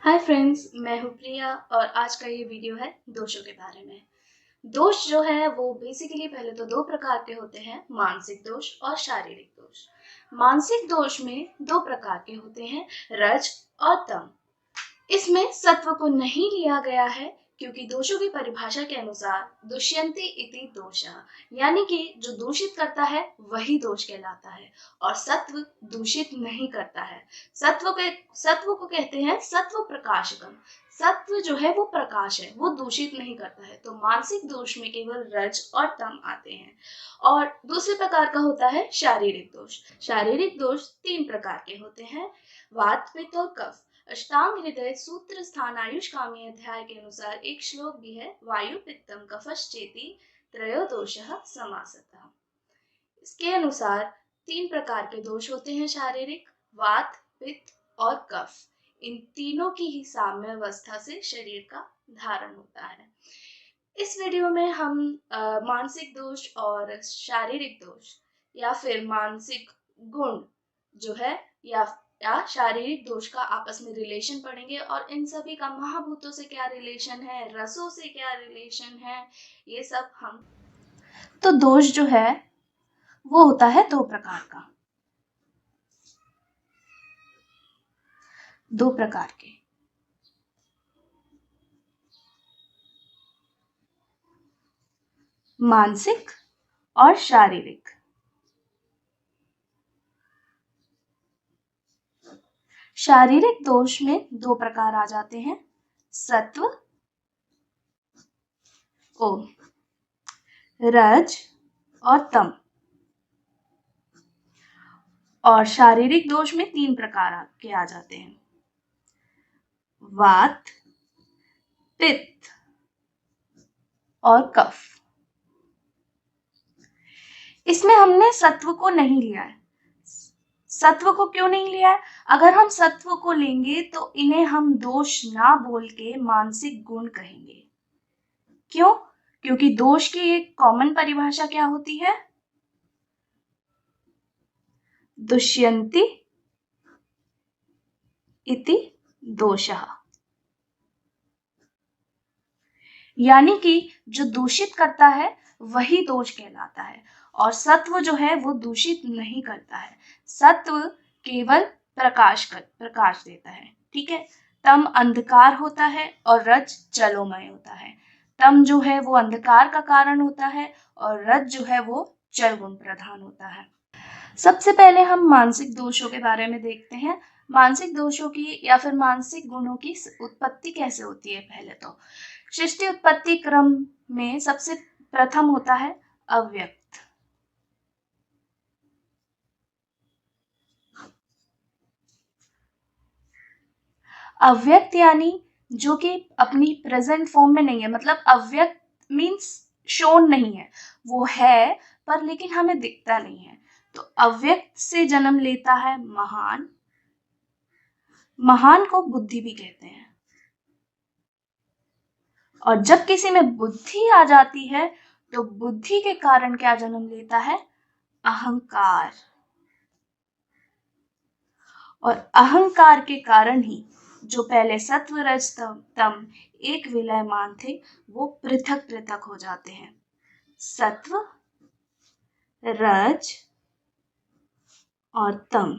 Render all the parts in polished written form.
Hi friends, मैं हूँ प्रिया और आज का ये वीडियो है दोषों के बारे में। दोष जो है वो बेसिकली पहले तो दो प्रकार के होते हैं, मानसिक दोष और शारीरिक दोष। मानसिक दोष में दो प्रकार के होते हैं, रज और तम। इसमें सत्व को नहीं लिया गया है क्योंकि दोषों की परिभाषा के अनुसार दुष्यंति इति दोषः, यानी कि जो दूषित करता है वही दोष कहलाता है और सत्व दूषित नहीं करता है। सत्व को कहते हैं सत्व प्रकाशकम। सत्व जो है वो प्रकाश है, वो दूषित नहीं करता है। तो मानसिक दोष में केवल रज और तम आते हैं। और दूसरे प्रकार का होता है शारीरिक दोष। शारीरिक दोष तीन प्रकार के होते हैं, वात, पित्त और कफ। अष्टांग हृदय सूत्र स्थान आयुष कामी अध्याय के अनुसार एक श्लोक भी है, वायु पित्तम कफश्चेति त्रयोदोषः समासतः। इसके अनुसार तीन प्रकार के दोष होते हैं शारीरिक, वात, पित्त और कफ। इन तीनों की ही साम्य अवस्था से शरीर का धारण होता है। इस वीडियो में हम मानसिक दोष और शारीरिक दोष या फिर मानसिक गुण जो है या शारीरिक दोष का आपस में रिलेशन पढ़ेंगे और इन सभी का महाभूतों से क्या रिलेशन है, रसों से क्या रिलेशन है, ये सब हम। तो दोष जो है वो होता है दो प्रकार का, दो प्रकार के। मानसिक और शारीरिक। शारीरिक दोष में दो प्रकार आ जाते हैं, सत्व रज और तम। और शारीरिक दोष में तीन प्रकार के आ जाते हैं, वात, पित्त और कफ। इसमें हमने सत्व को नहीं लिया है। सत्व को क्यों नहीं लिया है? अगर हम सत्व को लेंगे तो इन्हें हम दोष ना बोल के मानसिक गुण कहेंगे। क्यों? क्योंकि दोष की एक कॉमन परिभाषा क्या होती है, दुष्यन्ति इति दोषः, यानी कि जो दूषित करता है वही दोष कहलाता है। और सत्व जो है वो दूषित नहीं करता है, सत्व केवल प्रकाश देता है। ठीक है, तम अंधकार होता है और रज जलोमय होता है। तम जो है वो अंधकार का कारण होता है और रज जो है वो जल गुण प्रधान होता है। सबसे पहले हम मानसिक दोषों के बारे में देखते हैं। मानसिक दोषों की या फिर मानसिक गुणों की उत्पत्ति कैसे होती है। पहले तो सृष्टि उत्पत्ति क्रम में सबसे प्रथम होता है अव्यक्त। अव्यक्त यानी जो कि अपनी प्रेजेंट फॉर्म में नहीं है, मतलब अव्यक्त मीन्स शोन नहीं है, वो है पर लेकिन हमें दिखता नहीं है। तो अव्यक्त से जन्म लेता है महान। महान को बुद्धि भी कहते हैं। और जब किसी में बुद्धि आ जाती है तो बुद्धि के कारण क्या जन्म लेता है, अहंकार। और अहंकार के कारण ही जो पहले सत्व रज तम एक विलयमान थे वो पृथक पृथक हो जाते हैं, सत्व रज और तम।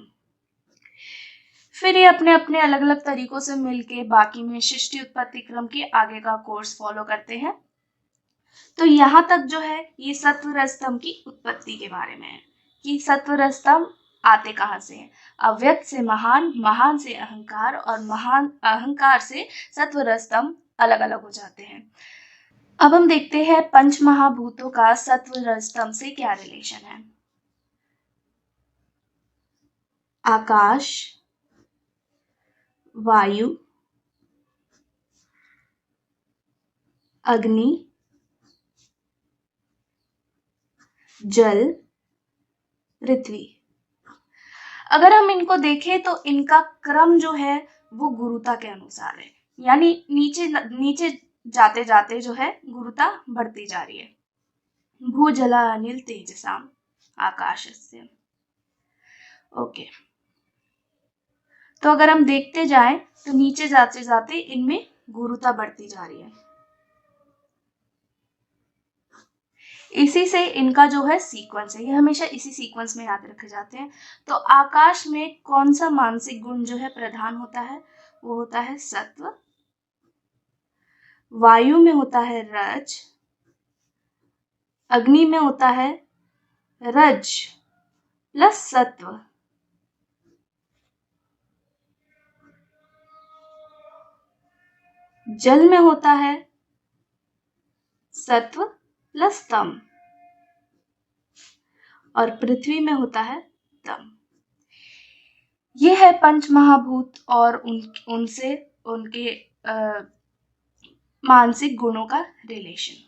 फिर ये अपने अपने अलग अलग तरीकों से मिलके बाकी में सृष्टि उत्पत्ति क्रम के आगे का कोर्स फॉलो करते हैं। तो यहाँ तक जो है ये सत्व रजतम की उत्पत्ति के बारे में है कि सत्व रजतम आते कहाँ से हैं। अव्यक्त से महान, महान से अहंकार और महान अहंकार से सत्व रजतम अलग अलग हो जाते हैं। अब हम देखते हैं पंच महाभूतों का सत्व रजतम से क्या रिलेशन है। आकाश, वायु, अग्नि, जल, पृथ्वी। अगर हम इनको देखें तो इनका क्रम जो है वो गुरुता के अनुसार है, यानी नीचे नीचे जाते जाते जो है गुरुता बढ़ती जा रही है। भूजला अनिल तेजसाम आकाशस्य। ओके, तो अगर हम देखते जाएं तो नीचे जाते जाते इनमें गुरुता बढ़ती जा रही है। इसी से इनका जो है सीक्वेंस है, ये हमेशा इसी सीक्वेंस में याद रखे जाते हैं। तो आकाश में कौन सा मानसिक गुण जो है प्रधान होता है? वो होता है सत्व। वायु में होता है रज। अग्नि में होता है रज प्लस सत्व। जल में होता है सत्व प्लस तम, और पृथ्वी में होता है तम। ये है पंच महाभूत और उनसे उनके मानसिक गुणों का रिलेशन।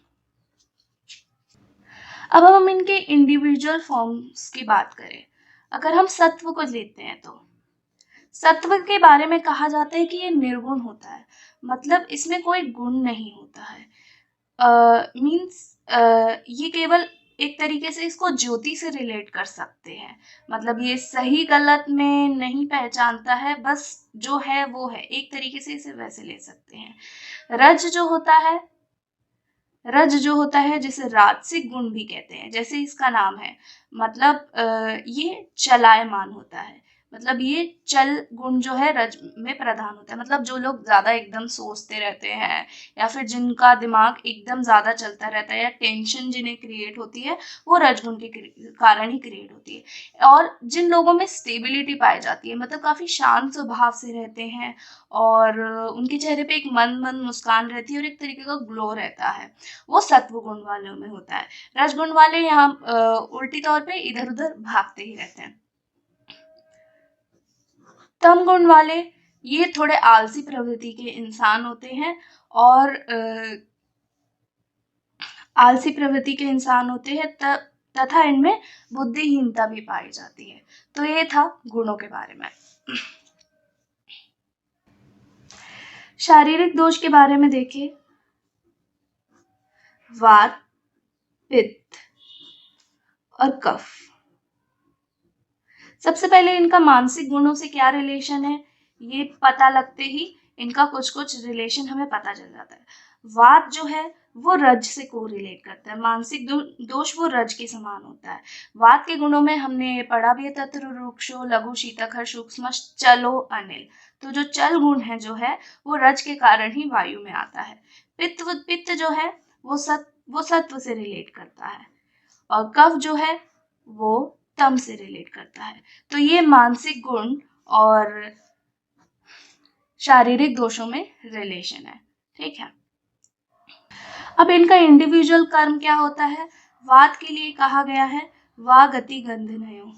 अब हम इनके इंडिविजुअल फॉर्म्स की बात करें, अगर हम सत्व को लेते हैं तो सत्व के बारे में कहा जाता है कि ये निर्गुण होता है, मतलब इसमें कोई गुण नहीं होता है। ये केवल एक तरीके से इसको ज्योति से रिलेट कर सकते हैं, मतलब ये सही गलत में नहीं पहचानता है, बस जो है वो है, एक तरीके से इसे वैसे ले सकते हैं। रज जो होता है जिसे राजसिक गुण भी कहते हैं, जैसे इसका नाम है, मतलब ये चलायमान होता है, मतलब ये चल गुण जो है रज में प्रधान होता है। मतलब जो लोग ज्यादा एकदम सोचते रहते हैं या फिर जिनका दिमाग एकदम ज्यादा चलता रहता है या टेंशन जिन्हें क्रिएट होती है, वो रजगुण के कारण ही क्रिएट होती है। और जिन लोगों में स्टेबिलिटी पाई जाती है, मतलब काफी शांत स्वभाव से रहते हैं और उनके चेहरे पे एक मंद मुस्कान रहती है और एक तरीके का ग्लो रहता है, वो सत्व गुण वालों में होता है। रजगुण वाले यहाँ उल्टी तौर पे इधर उधर भागते ही रहते हैं। तम गुण वाले ये थोड़े आलसी प्रवृत्ति के इंसान होते हैं और आलसी प्रवृत्ति के इंसान होते हैं तथा इनमें बुद्धिहीनता भी पाई जाती है। तो ये था गुणों के बारे में। शारीरिक दोष के बारे में देखिए, वात, पित्त और कफ। सबसे पहले इनका मानसिक गुणों से क्या रिलेशन है, ये पता लगते ही इनका कुछ कुछ रिलेशन हमें पता चल जाता है। वात जो है वो रज से कोरिलेट करता है, मानसिक दोष वो रज के समान होता है। वात के गुणों में हमने पढ़ा भी है, तत्र रुक्षो लघु शीतक सूक्ष्म चलो अनिल। तो जो चल गुण है जो है वो रज के कारण ही वायु में आता है। पित्त जो है वो सत्व से रिलेट करता है, और कफ जो है वो तम से रिलेट करता है। तो ये मानसिक गुण और शारीरिक दोषों में रिलेशन है, ठीक है। अब इनका इंडिविजुअल कर्म क्या होता है? वात के लिए कहा गया है वा गति गंधनयो,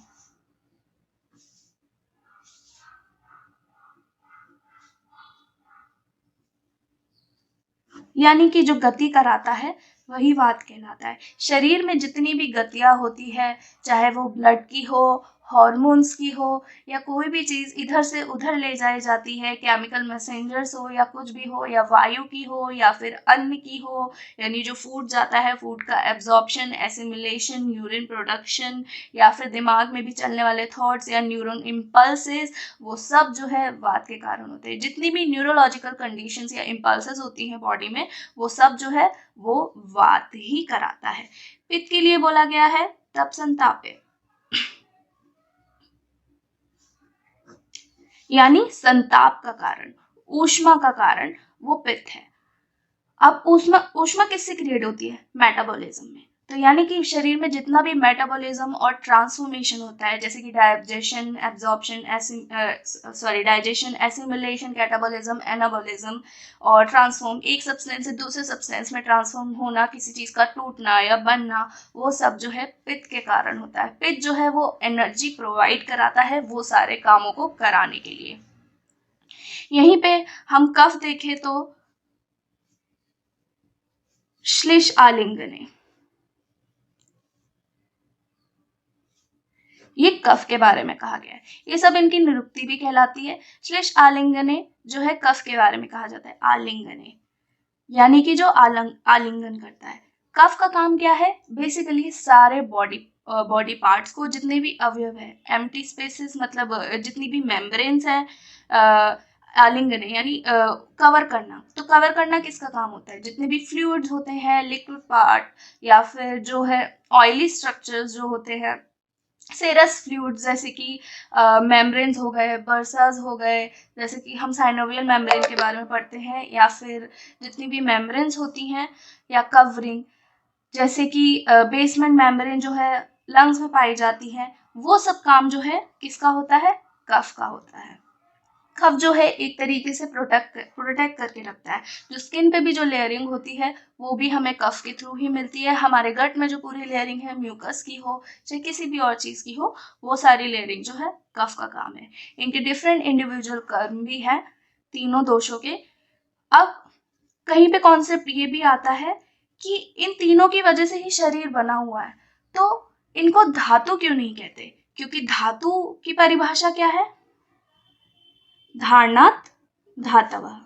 यानी कि जो गति कराता है वही वात कहलाता है। शरीर में जितनी भी गतियां होती है, चाहे वो ब्लड की हो, हॉर्मोन्स की हो, या कोई भी चीज इधर से उधर ले जाई जाती है, केमिकल मैसेंजर्स हो या कुछ भी हो, या वायु की हो या फिर अन्न की हो, यानी जो फूड जाता है, फूड का एब्जॉर्प्शन, एसिमिलेशन, यूरिन प्रोडक्शन, या फिर दिमाग में भी चलने वाले थॉट्स या न्यूरॉन इम्पल्सेस, वो सब जो है वात के कारण होते हैं। जितनी भी न्यूरोलॉजिकल कंडीशंस या इम्पल्सेस होती हैं बॉडी में, वो सब जो है वो वात ही कराता है। पित्त के लिए बोला गया है तप संतापे, यानी संताप का कारण, ऊष्मा का कारण वो पित्त है। अब ऊष्मा किससे क्रिएट होती है? मेटाबॉलिज्म में। तो यानी कि शरीर में जितना भी मेटाबॉलिज्म और ट्रांसफॉर्मेशन होता है, जैसे कि digestion, absorption, digestion, assimilation, catabolism, anabolism और ट्रांसफॉर्म, एक सब्सटेंस से दूसरे सब्सटेंस में ट्रांसफॉर्म होना, किसी चीज का टूटना या बनना, वो सब जो है पित्त के कारण होता है। पित्त जो है वो एनर्जी प्रोवाइड कराता है वो सारे कामों को कराने के लिए। यहीं पे हम कफ देखें तो श्लेष आलिंगने, ये कफ के बारे में कहा गया है। ये सब इनकी निरुक्ति भी कहलाती है। श्लेष आलिंगने जो है कफ के बारे में कहा जाता है, आलिंगने यानी कि जो आलिंगन करता है। कफ का काम क्या है? बेसिकली सारे बॉडी पार्ट्स को, जितने भी अवयव है, एम्प्टी स्पेसेस मतलब जितनी भी मेम्ब्रेन्स हैं, आलिंगन यानी कवर करना। तो कवर करना किसका काम होता है? जितने भी फ्लूइड्स होते हैं, लिक्विड पार्ट या फिर जो है ऑयली स्ट्रक्चर्स जो होते हैं, सेरस फ्लूइड्स जैसे कि मेम्ब्रेन्स हो गए, बर्सास हो गए, जैसे कि हम साइनोवियल मेम्ब्रेन के बारे में पढ़ते हैं, या फिर जितनी भी मेम्ब्रेन्स होती हैं या कवरिंग, जैसे कि बेसमेंट मेम्ब्रेन जो है लंग्स में पाई जाती है, वो सब काम जो है किसका होता है? कफ का होता है। कफ जो है एक तरीके से प्रोटेक्ट करके रखता है। जो स्किन पे भी जो लेयरिंग होती है वो भी हमें कफ के थ्रू ही मिलती है। हमारे गट में जो पूरी लेयरिंग है, म्यूकस की हो चाहे किसी भी और चीज़ की हो, वो सारी लेयरिंग जो है कफ का काम है। इनके डिफरेंट इंडिविजुअल कर्म भी हैं तीनों दोषों के। अब कहीं पे कॉन्सेप्ट ये भी आता है कि इन तीनों की वजह से ही शरीर बना हुआ है, तो इनको धातु क्यों नहीं कहते? क्योंकि धातु की परिभाषा क्या है? धारणात् धातवः।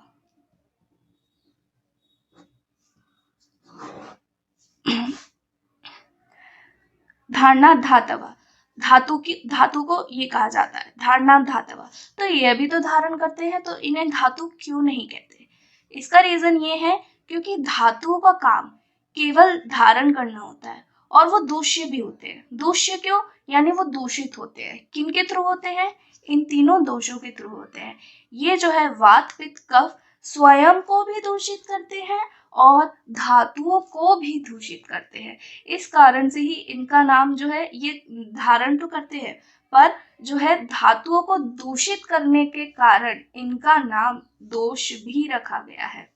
धारणात् धातवः, धातु को ये कहा जाता है धारणात् धातवः। तो ये भी तो धारण करते हैं, तो इन्हें धातु क्यों नहीं कहते? इसका रीजन ये है क्योंकि धातुओं का काम केवल धारण करना होता है और वो दूष्य भी होते हैं। दूष्य क्यों? यानी वो दूषित होते हैं। किन के थ्रू होते हैं? इन तीनों दोषों के थ्रू होते हैं। ये जो है वात पित्त कफ स्वयं को भी दूषित करते हैं और धातुओं को भी दूषित करते हैं। इस कारण से ही इनका नाम जो है, ये धारण तो करते हैं पर जो है धातुओं को दूषित करने के कारण इनका नाम दोष भी रखा गया है।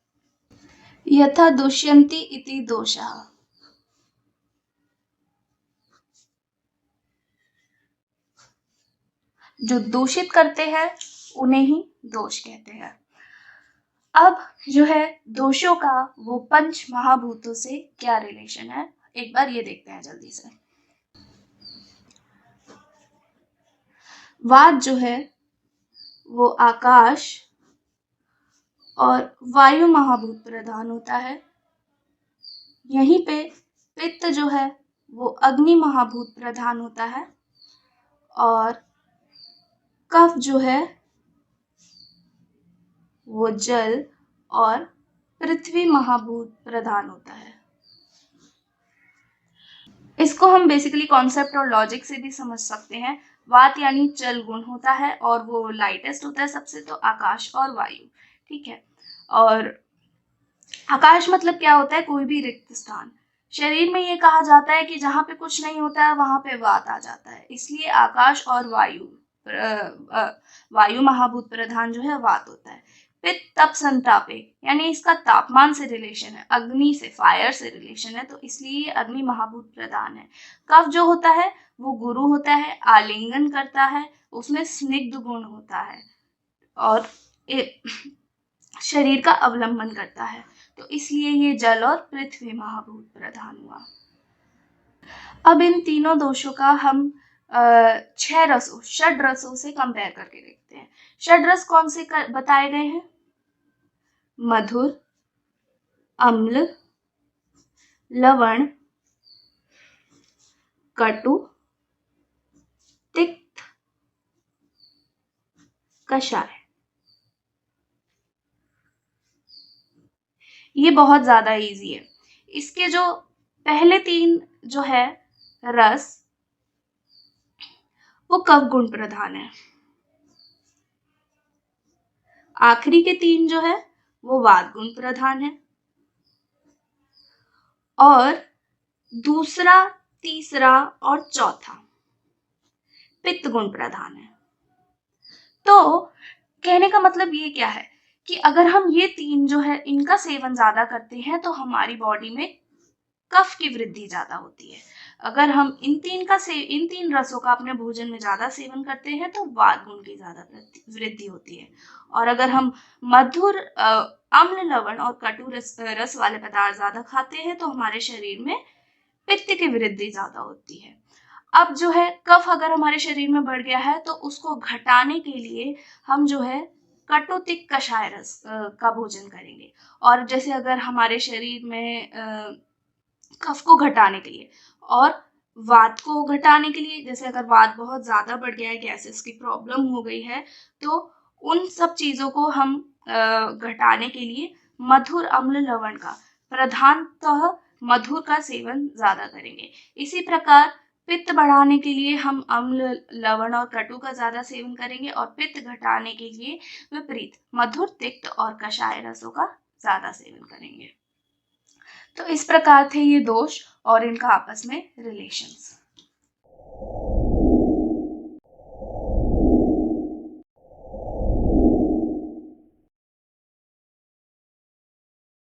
यथा दुष्यन्ति इति दोषः। जो दूषित करते हैं उन्हें ही दोष कहते हैं। अब जो है दोषों का वो पंच महाभूतों से क्या रिलेशन है, एक बार ये देखते हैं जल्दी से। वात जो है वो आकाश और वायु महाभूत प्रधान होता है। यहीं पे पित्त जो है वो अग्नि महाभूत प्रधान होता है और कफ जो है वो जल और पृथ्वी महाभूत प्रधान होता है। इसको हम बेसिकली कॉन्सेप्ट और लॉजिक से भी समझ सकते हैं। वात यानी जल गुण होता है और वो लाइटेस्ट होता है सबसे, तो आकाश और वायु, ठीक है। और आकाश मतलब क्या होता है? कोई भी रिक्त स्थान। शरीर में ये कहा जाता है कि जहाँ पे कुछ नहीं होता है वहां पे वात आ जाता है, इसलिए आकाश और वायु महाभूत प्रधान जो है वात होता है। पित्त तप संतापे यानी इसका तापमान से रिलेशन है, अग्नि से, फायर से रिलेशन है, तो इसलिए अग्नि महाभूत प्रधान है। कफ जो होता है वो गुरु होता है, आलिंगन करता है, उसमें स्निग्ध गुण होता है और शरीर का अवलंबन करता है, तो इसलिए ये जल और पृथ्वी महाभूत प्रधान हुआ। अब इन तीनों दोषों का हम 6 रसों, षड रसों से कंपेयर करके देखते हैं। षड रस कौन से बताए गए हैं? मधुर, अम्ल, लवण, कटु, तिक्त, कषाय। ये बहुत ज्यादा इजी है। इसके जो पहले 3 जो है रस वो कफ गुण प्रधान है, आखिरी के 3 जो है वो वात गुण प्रधान है और दूसरा, तीसरा और चौथा पित्त गुण प्रधान है। तो कहने का मतलब ये क्या है कि अगर हम ये 3 जो है इनका सेवन ज्यादा करते हैं तो हमारी बॉडी में कफ की वृद्धि ज्यादा होती है। अगर हम इन 3 रसों का अपने भोजन में ज्यादा सेवन करते हैं तो वात गुण की ज्यादा वृद्धि होती है। और अगर हम मधुर, अम्ल, लवण और कटु रस वाले पदार्थ ज्यादा खाते हैं तो हमारे शरीर में पित्त की वृद्धि ज्यादा होती है। अब जो है कफ अगर हमारे शरीर में बढ़ गया है तो उसको घटाने के लिए हम जो है कटु तिक्त कषाय रस का भोजन करेंगे। और जैसे अगर हमारे शरीर में कफ को घटाने के लिए और वात को घटाने के लिए, जैसे अगर वात बहुत ज्यादा बढ़ गया है, गैसेस की प्रॉब्लम हो गई है, तो उन सब चीजों को हम घटाने के लिए मधुर, अम्ल, लवण का, प्रधानतः मधुर का सेवन ज्यादा करेंगे। इसी प्रकार पित्त बढ़ाने के लिए हम अम्ल, लवण और कटु का ज्यादा सेवन करेंगे, और पित्त घटाने के लिए विपरीत मधुर, तिक्त और कषाय रसों का ज्यादा सेवन करेंगे। तो इस प्रकार थे ये दोष और इनका आपस में रिलेशंस।